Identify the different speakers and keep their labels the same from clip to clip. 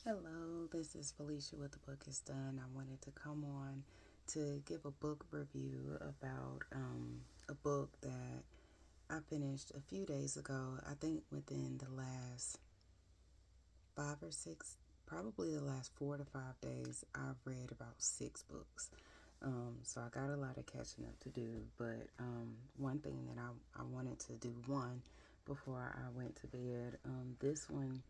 Speaker 1: Hello, this is Felicia with The Book is Done. I wanted to come on to give a book review about a book that I finished a few days ago. I think within the last 5 or 6, probably the last 4 to 5 days, I've read about 6 books. So I got a lot of catching up to do. But one thing that I wanted to do one before I went to bed, this one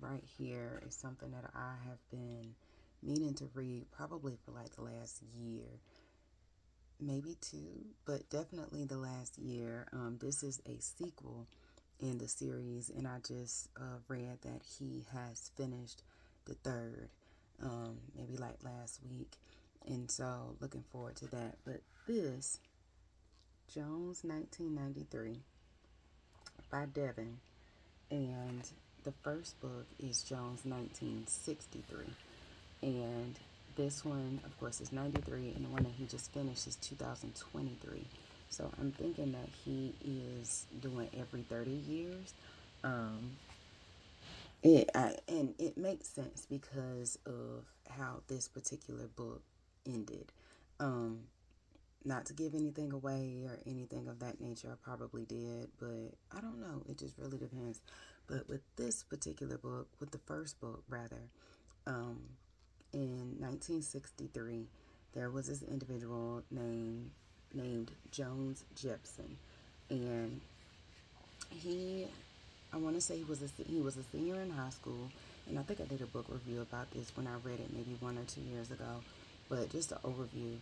Speaker 1: right here is something that I have been meaning to read probably for like the last year, maybe two, but definitely the last year. This is a sequel in the series, and I just read that he has finished the third, maybe like last week, and so looking forward to that. But this, Jones 1993 by Devin, and the first book is Jones 1963. And this one, of course, is 93, and the one that he just finished is 2023. So I'm thinking that he is doing every 30 years. Um, and it makes sense because of how this particular book ended. Um, Not to give anything away or anything of that nature, I probably did, but I don't know. It just really depends. But with this particular book, with the first book rather, um, in 1963, there was this individual named Jones Jepson, and he, I want to say he was a senior in high school, and I think I did a book review about this when I read it maybe 1 or 2 years ago. But just an overview,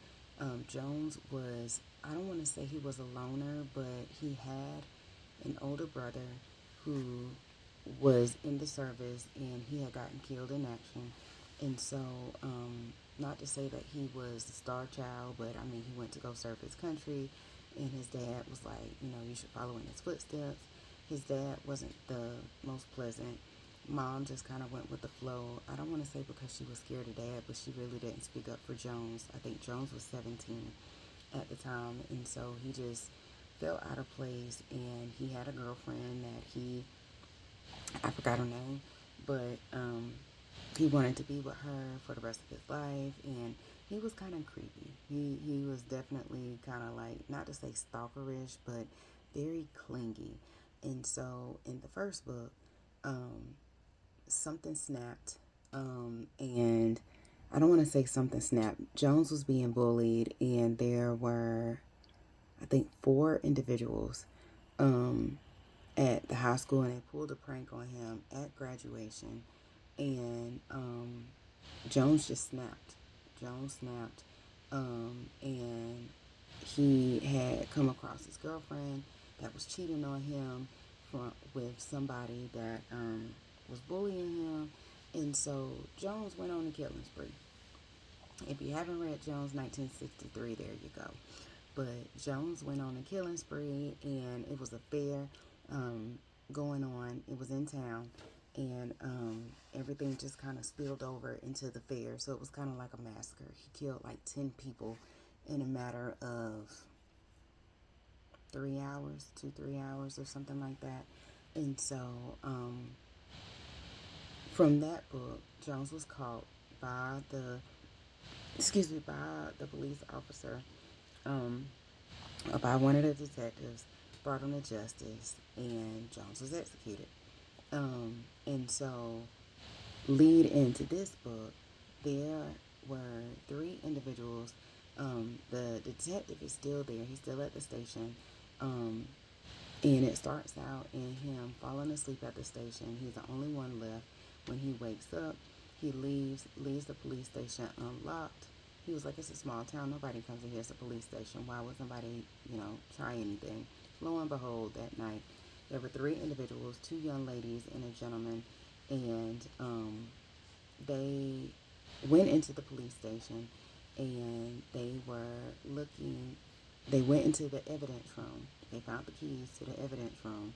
Speaker 1: Jones was, I don't want to say he was a loner, but he had an older brother who was in the service and he had gotten killed in action. And so, not to say that he was the star child, but I mean, he went to go serve his country, and his dad was like, you should follow in his footsteps. His dad wasn't the most pleasant. Mom just kind of went with the flow. I don't want to say because she was scared of dad, but she really didn't speak up for Jones. I think Jones was 17 at the time, and so he just felt out of place. And he had a girlfriend that I forgot her name, but he wanted to be with her for the rest of his life, and he was kind of creepy. He was definitely kind of like, not to say stalkerish, but very clingy. And so in the first book, um, something snapped, and I don't want to say something snapped. Jones was being bullied, and there were, I think, 4 individuals um, at the high school, and they pulled a prank on him at graduation, and Jones just snapped. Jones snapped, and he had come across his girlfriend that was cheating on him with somebody that was bullying him, and so Jones went on a killing spree. If you haven't read Jones 1963, there you go. But Jones went on a killing spree, and it was a fair going on. It was in town, and everything just kind of spilled over into the fair. So it was kind of like a massacre. He killed like 10 people in a matter of 3 hours, 2, 3 hours, or something like that. And so from that book, Jones was caught by the police officer, um, by one of the detectives, brought him to justice, and Jones was executed. And so, lead into this book, there were 3 individuals. The detective is still there, he's still at the station. Um, and it starts out in him falling asleep at the station. He's the only one left. When he wakes up, he leaves the police station unlocked. He was like, it's a small town. Nobody comes in here. It's a police station. Why would somebody, try anything? Lo and behold, that night, there were 3 individuals, 2 young ladies and a gentleman, and they went into the police station, and they went into the evidence room. They found the keys to the evidence room,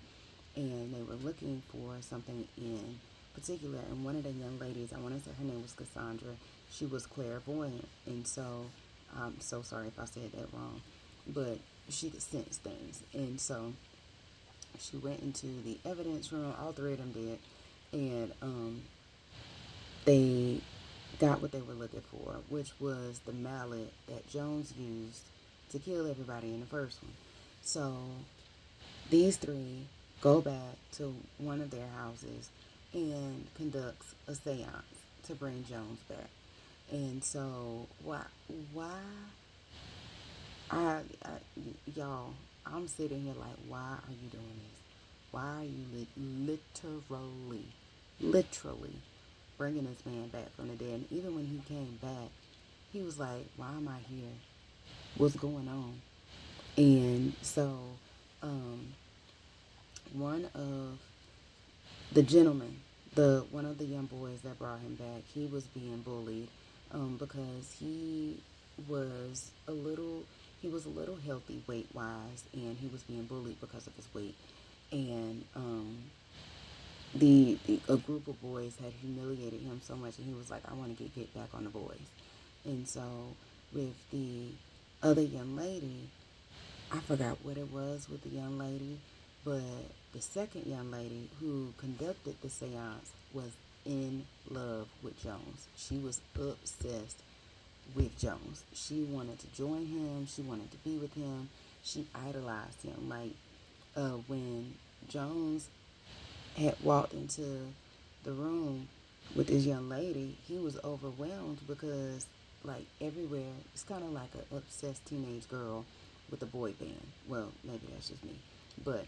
Speaker 1: and they were looking for something in particular. And one of the young ladies, I want to say her name was Cassandra, she was clairvoyant. And so, I'm so sorry if I said that wrong, but she could sense things. And so she went into the evidence room, all 3 of them did, and they got what they were looking for, which was the mallet that Jones used to kill everybody in the first one. So these three go back to one of their houses and conducts a seance to bring Jones back. And so why I y'all, I'm sitting here like, why are you doing this? Why are you literally bringing this man back from the dead? And even when he came back, he was like, why am I here? What's going on? And so, um, one of the gentlemen, the one of the young boys that brought him back, he was being bullied because was a little he was a little healthy weight wise, and he was being bullied because of his weight. And the a group of boys had humiliated him so much, and he was like, I want to get back on the boys. And so with the other young lady, I forgot what it was with the young lady, but the second young lady who conducted the seance was in love with Jones. She was obsessed with Jones. She wanted to join him. She wanted to be with him. She idolized him. Like when Jones had walked into the room with this young lady, he was overwhelmed because, like, everywhere, it's kind of like an obsessed teenage girl with a boy band. Well, maybe that's just me, but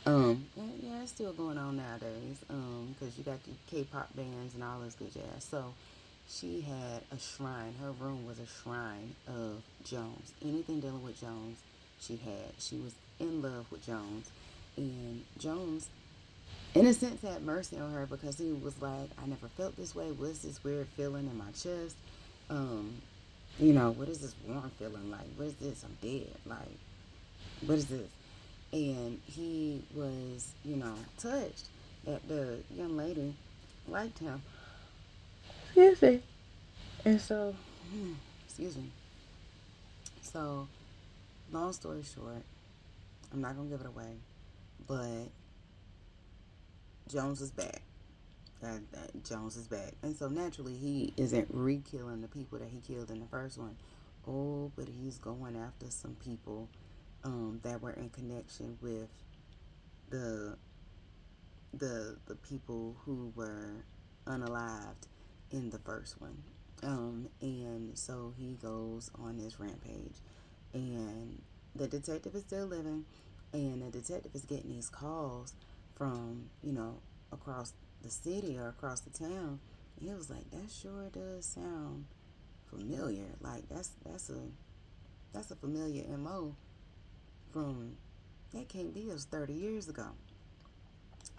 Speaker 1: yeah, it's still going on nowadays. Because you got the K-pop bands and all this good jazz. So she had a shrine. Her room was a shrine of Jones. Anything dealing with Jones, she had. She was in love with Jones, and Jones, in a sense, had mercy on her because he was like, I never felt this way. What's this weird feeling in my chest? Um, what is this warm feeling like? What is this? I'm dead. Like, what is this? And he was, touched that the young lady liked him. Excuse me. And so, excuse me. So, long story short, I'm not going to give it away, but Jones is back. Jones is back. And so naturally, he isn't re-killing the people that he killed in the first one. Oh, but he's going after some people that were in connection with the the people who were unalived in the first one. And so he goes on his rampage, and the detective is still living, and the detective is getting these calls from across the city or across the town. And he was like, that sure does sound familiar. Like that's a familiar MO from that can't be us 30 years ago.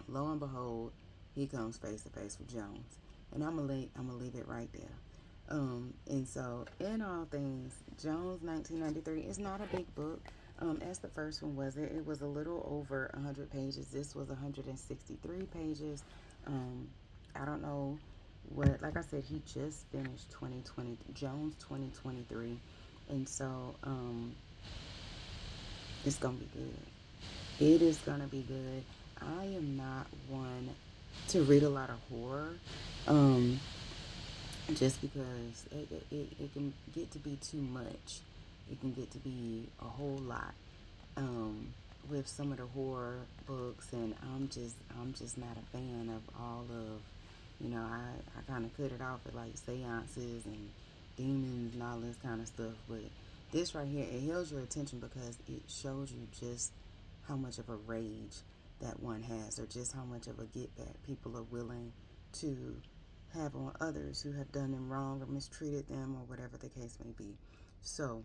Speaker 1: Lo and behold, he comes face to face with Jones, and I'm gonna leave it right there. And so, in all things, Jones 1993 is not a big book. As the first one was, it was a little over 100 pages. This was 163 pages. I don't know what, like I said, he just finished 2020, Jones 2023, and so it's gonna be good. It is gonna be good. I am not one to read a lot of horror, um, just because it can get to be too much. It can get to be a whole lot with some of the horror books, and I'm just not a fan of all of, I kind of cut it off at like seances and demons and all this kind of stuff. But this right here, it holds your attention because it shows you just how much of a rage that one has, or just how much of a get back people are willing to have on others who have done them wrong or mistreated them or whatever the case may be. So,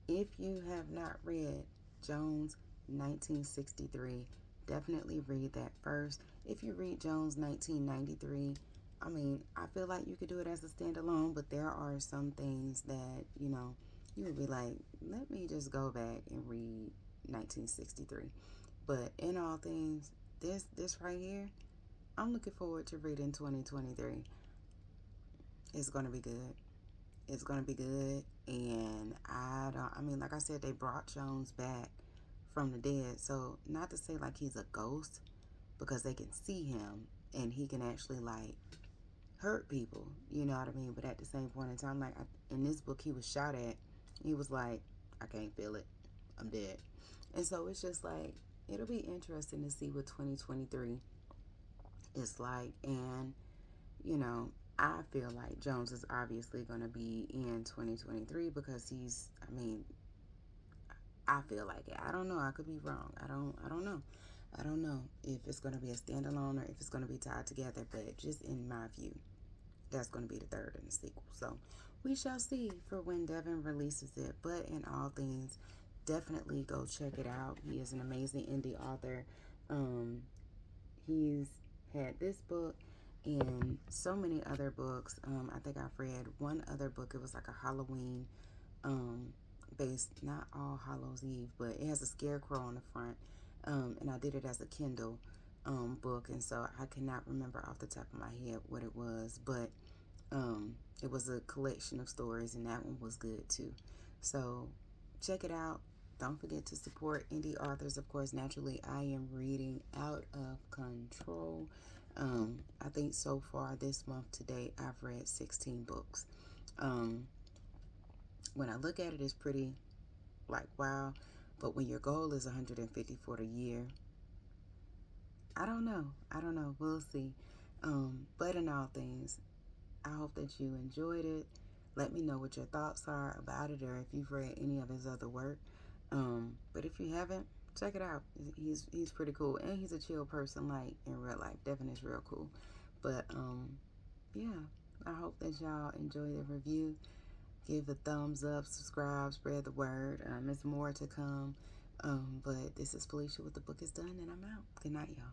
Speaker 1: if you have not read Jones 1963, definitely read that first. If you read Jones 1993, I mean, I feel like you could do it as a standalone, but there are some things that, you would be like, let me just go back and read 1963. But in all things, this right here, I'm looking forward to reading 2023. It's going to be good. It's going to be good. And I mean, like I said, they brought Jones back from the dead. So, not to say like he's a ghost, because they can see him and he can actually, like, hurt people, you know what I mean? But at the same point in time, like in this book, he was shot at. He was like, I can't feel it. I'm dead. And so it's just like, it'll be interesting to see what 2023 is like. And, you know, I feel like Jones is obviously going to be in 2023 because I mean, I feel like it. I don't know. I could be wrong. I don't know. I don't know if it's going to be a standalone or if it's going to be tied together, but just in my view, that's going to be the third in the sequel. So we shall see for when Devin releases it. But in all things, definitely go check it out. He is an amazing indie author. He's had this book and so many other books. I think I've read one other book. It was like a Halloween based, not All Hallows Eve, but it has a scarecrow on the front. And I did it as a Kindle book, and so I cannot remember off the top of my head what it was, but it was a collection of stories, and that one was good too. So check it out. Don't forget to support indie authors. Of course, naturally, I am reading out of control. I think so far this month to date, I've read 16 books. When I look at it, it's pretty like wow. But when your goal is 150 for the year, I don't know. I don't know. We'll see. But in all things, I hope that you enjoyed it. Let me know what your thoughts are about it or if you've read any of his other work. But if you haven't, check it out. He's pretty cool. And he's a chill person, like in real life. Devin is real cool. But yeah, I hope that y'all enjoy the review. Give a thumbs up, subscribe, spread the word. There's more to come. But this is Felicia with The Book Is Done, and I'm out. Good night, y'all.